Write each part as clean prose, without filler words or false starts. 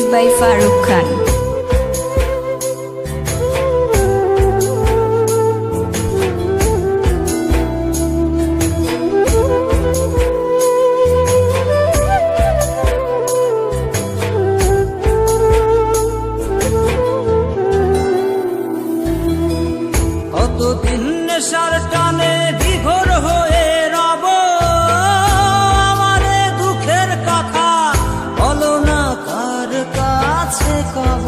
released by Farooq Khan. কতদিন নেশার টানে বিভোর হয়ে রব, আমারে দুঃখের কথা বলো না কার কাছে কব।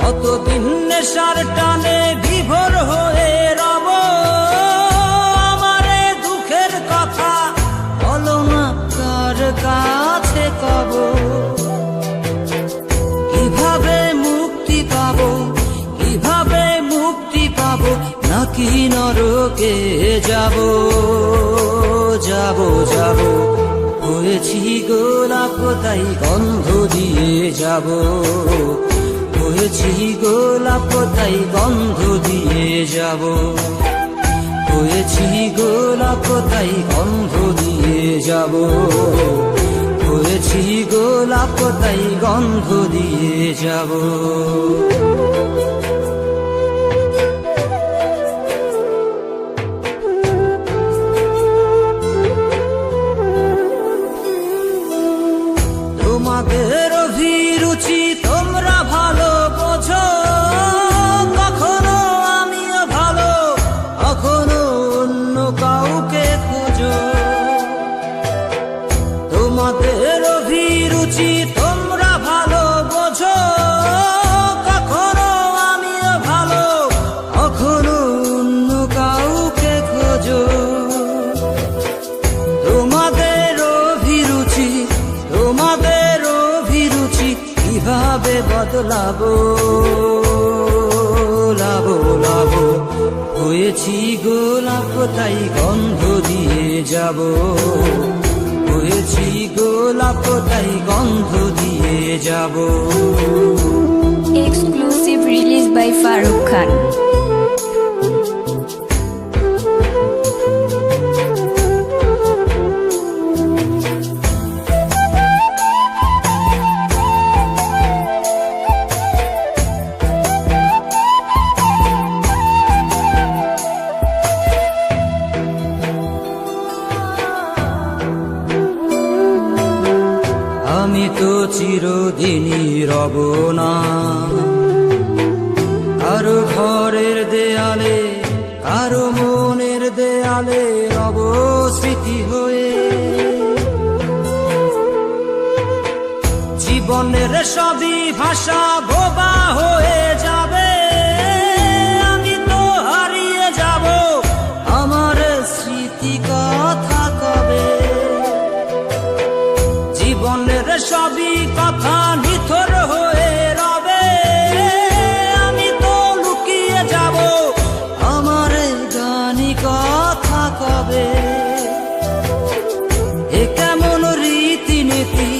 কতদিন নেশার টানে বিভোর হয়ে রব, আমারে দুঃখের কথা বলো না কার কাছে কব। কিভাবে মুক্তি পাবো, কিভাবে মুক্তি পাবো, নাকি নরকে যাব যাব যাব। হয়েছি গোলাপ তাই গন্ধ দিয়ে যাব, হয়েছি গোলাপ তাই গন্ধ দিয়ে যাব, হয়েছি গোলাপ তাই গন্ধ দিয়ে যাব, হয়েছি গোলাপ তাই গন্ধ দিয়ে যাব। তোমাদের অভিরুচি তোমরা ভালো বোঝো, কখনো আমিও ভালো, কখনো অন্য কাউকে খোঁজো। তোমাদের অভিরুচি তোমরা ভালো বোঝো, কখনো আমিও ভালো, কখনো অন্য কাউকে খোঁজো। তোমাদের অভিরুচি, তোমাদের অভিরুচি কিভাবে বদলাবো লাবো লাবো। হয়েছি গোলাপ তাই গন্ধ দিয়ে যাব, হয়েছি গোলাপ তাই গন্ধ দিয়ে যাব। Exclusive released by Farooq Khan. আমি তো চিরদিনই রব না কারো ঘরের দেয়ালে, কারো মনের দেয়ালে রব স্মৃতি হয়ে। জীবনের সবই ভাষা বোবা হয়ে যাবে, আমি তো হারিয়ে যাব, আমার স্মৃতি কথা কবে। জীবনের সবই কথা নিথর হয়ে রবে, আমি তো লুকিয়ে যাব, আমার গানি কথা কবে। এ কেমন রীতিনীতি,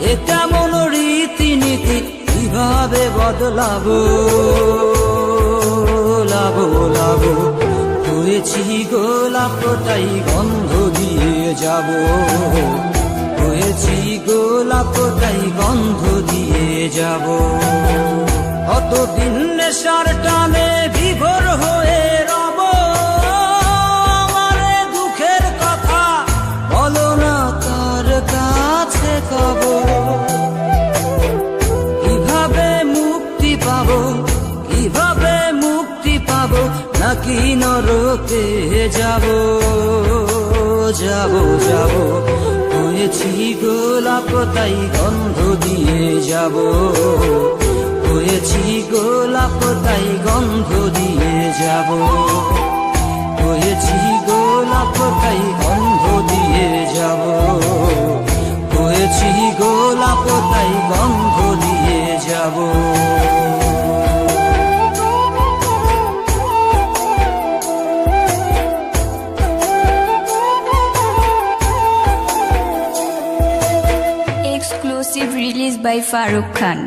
এ কেমন রীতিনীতি, কিভাবে বদলাবো লাবো লাবো। হয়েছি গোলাপ তাই গন্ধ দিয়ে যাব, হয়েছি গোলাপ তাই গন্ধ দিয়ে যাব। কতদিন নেশার টানে বিভোর হয়ে রব, আমারে দুঃখের কথা বলো না কার কাছে কব। কিভাবে মুক্তি পাবো, কিভাবে মুক্তি পাবো, নাকি নরকে যাব যাব যাব। হয়েছি গোলাপ তাই গন্ধ দিয়ে যাব, হয়েছি গোলাপ তাই গন্ধ দিয়ে যাব, হয়েছি গোলাপ তাই গন্ধ দিয়ে যাব, হয়েছি গোলাপ তাই গন্ধ দিয়ে যাব। Exclusive released by Farooq Khan.